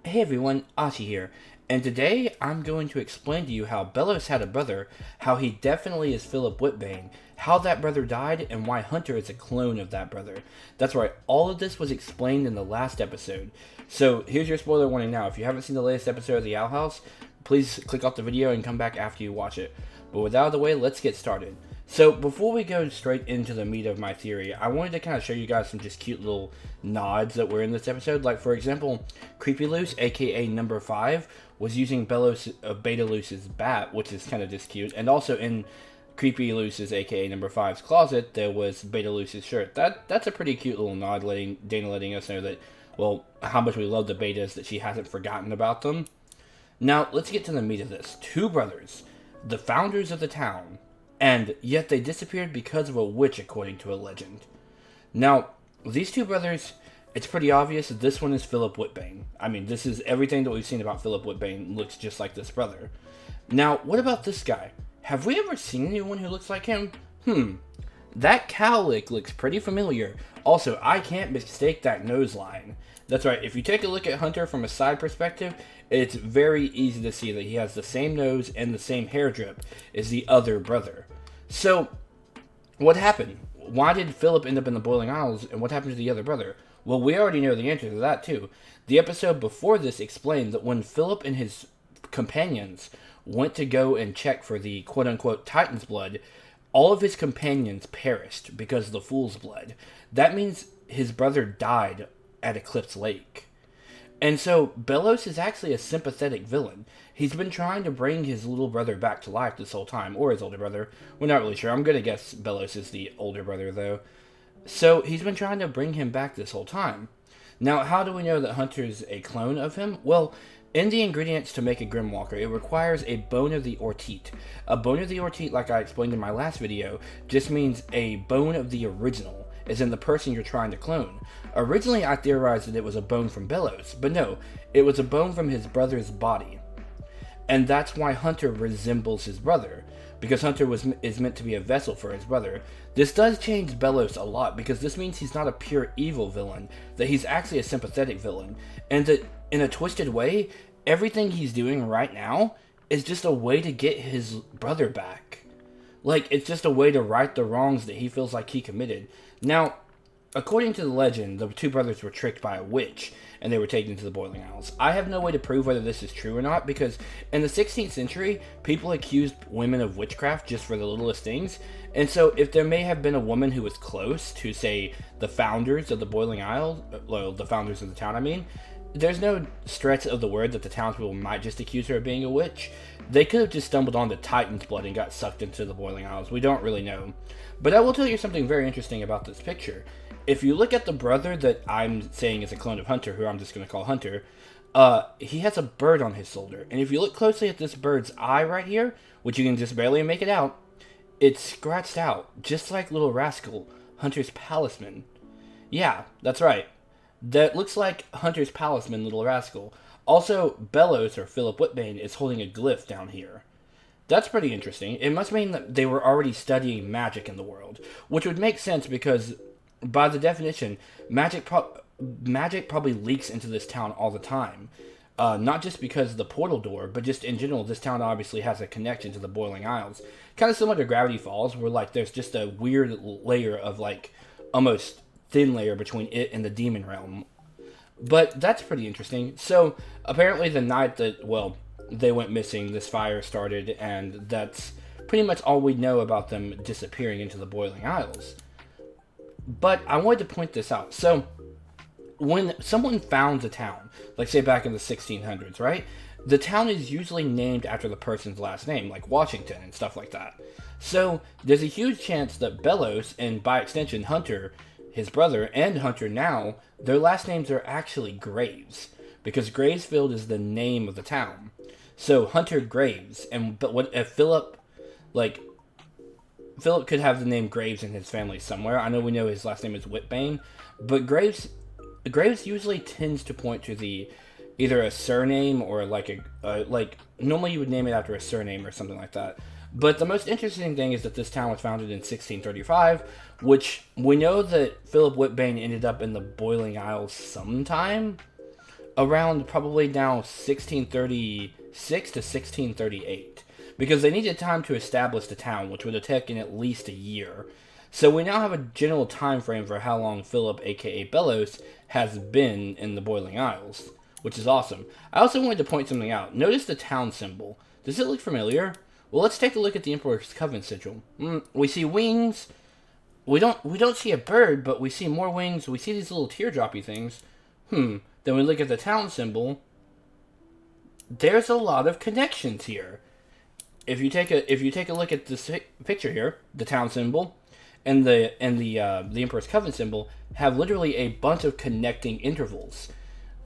Hey everyone, Ashi here, and today I'm going to explain to you how Belos had a brother, how he definitely is Philip Whitbane, how that brother died, and why Hunter is a clone of that brother. That's right, all of this was explained in the last episode. So here's your spoiler warning now. If you haven't seen the latest episode of The Owl House, please click off the video and come back after you watch it. But with that out of the way, let's get started. So before we go straight into the meat of my theory, I wanted to kind of show you guys some just cute little nods that were in this episode. Like, for example, Creepy Loose, aka number 5, was using Beta Loose's bat, which is kind of just cute. And also in Creepy Loose's, aka number 5's closet, there was Beta Loose's shirt. That's a pretty cute little nod, Dana letting us know that, well, how much we love the betas, that she hasn't forgotten about them. Now, let's get to the meat of this. Two brothers, the founders of the town, and yet they disappeared because of a witch, according to a legend. Now, these two brothers, it's pretty obvious that this one is Philip Whitbane. I mean, this is everything that we've seen about Philip Whitbane looks just like this brother. Now, what about this guy? Have we ever seen anyone who looks like him? That cowlick looks pretty familiar. Also, I can't mistake that nose line. That's right, if you take a look at Hunter from a side perspective, it's very easy to see that he has the same nose and the same hair drip as the other brother. So, what happened? Why did Philip end up in the Boiling Isles, and what happened to the other brother? Well, we already know the answer to that, too. The episode before this explained that when Philip and his companions went to go and check for the quote-unquote Titan's blood, all of his companions perished because of the Fool's blood. That means his brother died at Eclipse Lake. And so, Belos is actually a sympathetic villain. He's been trying to bring his little brother back to life this whole time, or his older brother. We're not really sure. I'm going to guess Belos is the older brother, though. So, he's been trying to bring him back this whole time. Now, how do we know that Hunter's a clone of him? Well, in the ingredients to make a Grimwalker, it requires a bone of the Orteat. A bone of the Orteat, like I explained in my last video, just means a bone of the original, as in the person you're trying to clone. Originally, I theorized that it was a bone from Belos, but no, it was a bone from his brother's body. And that's why Hunter resembles his brother, because Hunter is meant to be a vessel for his brother. This does change Belos a lot, because this means he's not a pure evil villain, that he's actually a sympathetic villain, and that, in a twisted way, everything he's doing right now is just a way to get his brother back. Like, it's just a way to right the wrongs that he feels like he committed. Now, according to the legend, the two brothers were tricked by a witch, and they were taken to the Boiling Isles. I have no way to prove whether this is true or not, because in the 16th century, people accused women of witchcraft just for the littlest things, and so if there may have been a woman who was close to, say, the founders of the Boiling Isles, well, the founders of the town, I mean, there's no stretch of the word that the townspeople might just accuse her of being a witch. They could have just stumbled onto Titan's blood and got sucked into the Boiling Isles. We don't really know. But I will tell you something very interesting about this picture. If you look at the brother that I'm saying is a clone of Hunter, who I'm just going to call Hunter, he has a bird on his shoulder. And if you look closely at this bird's eye right here, which you can just barely make it out, it's scratched out, just like Little Rascal, Hunter's palisman. Yeah, that's right. That looks like Hunter's palisman, Little Rascal. Also, Belos, or Philip Whitbane, is holding a glyph down here. That's pretty interesting. It must mean that they were already studying magic in the world, which would make sense because, by the definition, magic probably leaks into this town all the time. Not just because of the portal door, but just in general, this town obviously has a connection to the Boiling Isles. Kind of similar to Gravity Falls, where like there's just a weird layer of like almost thin layer between it and the demon realm. But that's pretty interesting. So apparently the night that, well, they went missing, this fire started, and that's pretty much all we know about them disappearing into the Boiling Isles. But I wanted to point this out. So when someone founds a town, like say back in the 1600s, right? The town is usually named after the person's last name, like Washington and stuff like that. So there's a huge chance that Belos, and by extension Hunter, his brother, and Hunter now, their last names are actually Graves, because Gravesfield is the name of the town. So Hunter Graves, but what if Philip could have the name Graves in his family somewhere. I know we know his last name is Whitbane, but Graves usually tends to point to the either a surname or like normally you would name it after a surname or something like that. But the most interesting thing is that this town was founded in 1635, which we know that Philip Whitbane ended up in the Boiling Isles sometime. around probably now 1636 to 1638, because they needed time to establish the town, which would have taken at least a year. So we now have a general time frame for how long Philip, aka Belos, has been in the Boiling Isles, which is awesome. I also wanted to point something out. Notice the town symbol. Does it look familiar? Well, let's take a look at the Emperor's Coven sigil. We see wings. We don't see a bird, but we see more wings. We see these little teardroppy things. Then we look at the town symbol. There's a lot of connections here. If you take a look at this picture here, the town symbol and the Emperor's Coven symbol have literally a bunch of connecting intervals.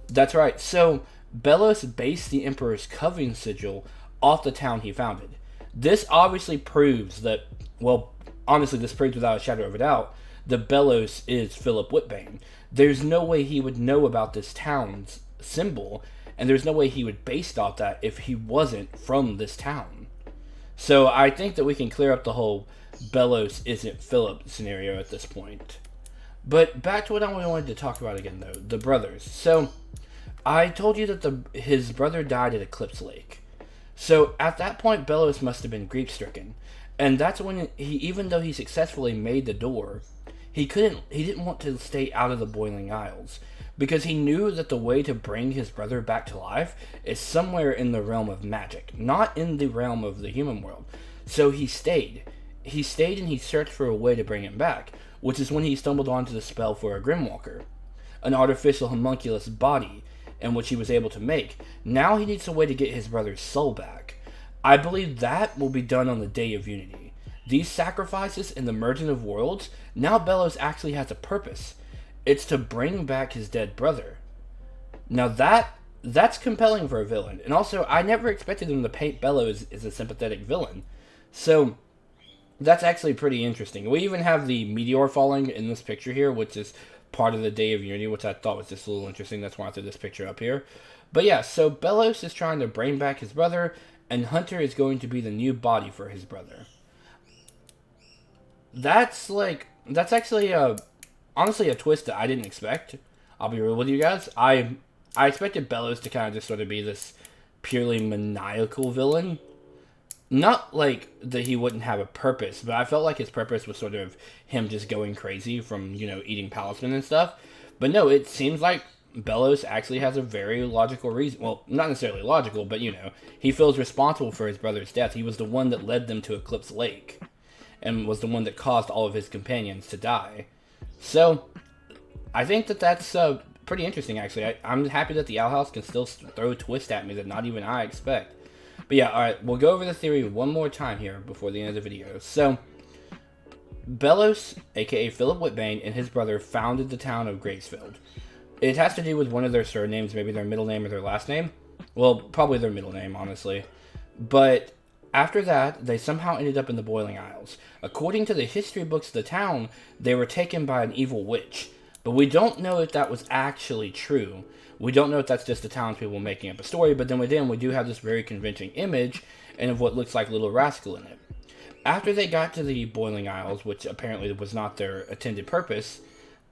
That's right. So Belos based the Emperor's Coven sigil off the town he founded. This obviously proves that, well, honestly, this proves without a shadow of a doubt that Belos is Philip Whitbane. There's no way he would know about this town's symbol, and there's no way he would base off that if he wasn't from this town. So I think that we can clear up the whole Belos isn't Philip scenario at this point. But back to what I wanted to talk about again, though, the brothers. So I told you that his brother died at Eclipse Lake. So at that point, Belos must have been grief-stricken. And that's when even though he successfully made the door, he didn't want to stay out of the Boiling Isles, because he knew that the way to bring his brother back to life is somewhere in the realm of magic, not in the realm of the human world. So he stayed. He stayed and he searched for a way to bring him back, which is when he stumbled onto the spell for a Grimwalker, an artificial homunculus body, and which he was able to make. Now he needs a way to get his brother's soul back. I believe that will be done on the Day of Unity. These sacrifices and the merging of worlds, now Belos actually has a purpose. It's to bring back his dead brother. Now that's compelling for a villain. And also, I never expected him to paint Belos as a sympathetic villain. So that's actually pretty interesting. We even have the meteor falling in this picture here, which is part of the Day of Unity, which I thought was just a little interesting. That's why I threw this picture up here. But yeah, so Belos is trying to bring back his brother, and Hunter is going to be the new body for his brother. That's actually honestly a twist that I didn't expect. I'll be real with you guys. I expected Belos to kind of just sort of be this purely maniacal villain. Not like that he wouldn't have a purpose, but I felt like his purpose was sort of him just going crazy from, eating palisman and stuff. But no, it seems like Belos actually has a very logical reason. Well, not necessarily logical, but he feels responsible for his brother's death. He was the one that led them to Eclipse Lake, and was the one that caused all of his companions to die. So, I think that's pretty interesting, actually. I'm happy that the Owl House can still throw a twist at me that not even I expect. But yeah, alright, we'll go over the theory one more time here before the end of the video. So, Belos, aka Philip Whitbane, and his brother founded the town of Gracefield. It has to do with one of their surnames, maybe their middle name or their last name. Well, probably their middle name, honestly. But after that, they somehow ended up in the Boiling Isles. According to the history books of the town, they were taken by an evil witch. But we don't know if that was actually true. We don't know if that's just the townspeople making up a story, but then we do have this very convincing image and of what looks like Little Rascal in it. After they got to the Boiling Isles, which apparently was not their intended purpose,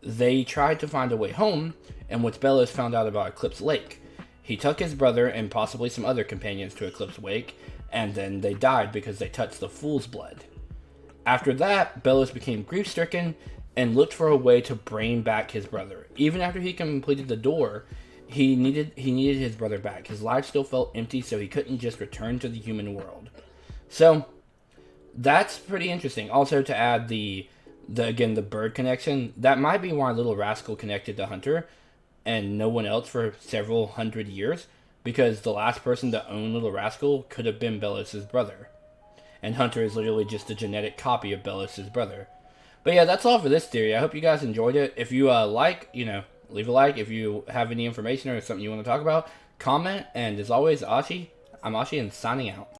they tried to find a way home, and which Belos found out about Eclipse Lake. He took his brother and possibly some other companions to Eclipse Lake, and then they died because they touched the Fool's Blood. After that, Belos became grief-stricken and looked for a way to bring back his brother. Even after he completed the door, he needed his brother back. His life still felt empty, so he couldn't just return to the human world. So that's pretty interesting. Also, to add the bird connection, that might be why Little Rascal connected to Hunter and no one else for several hundred years, because the last person to own Little Rascal could have been Belos' brother. And Hunter is literally just a genetic copy of Belos' brother. But yeah, that's all for this theory. I hope you guys enjoyed it. If you leave a like. If you have any information or something you want to talk about, comment. And as always, I'm Ashi, and signing out.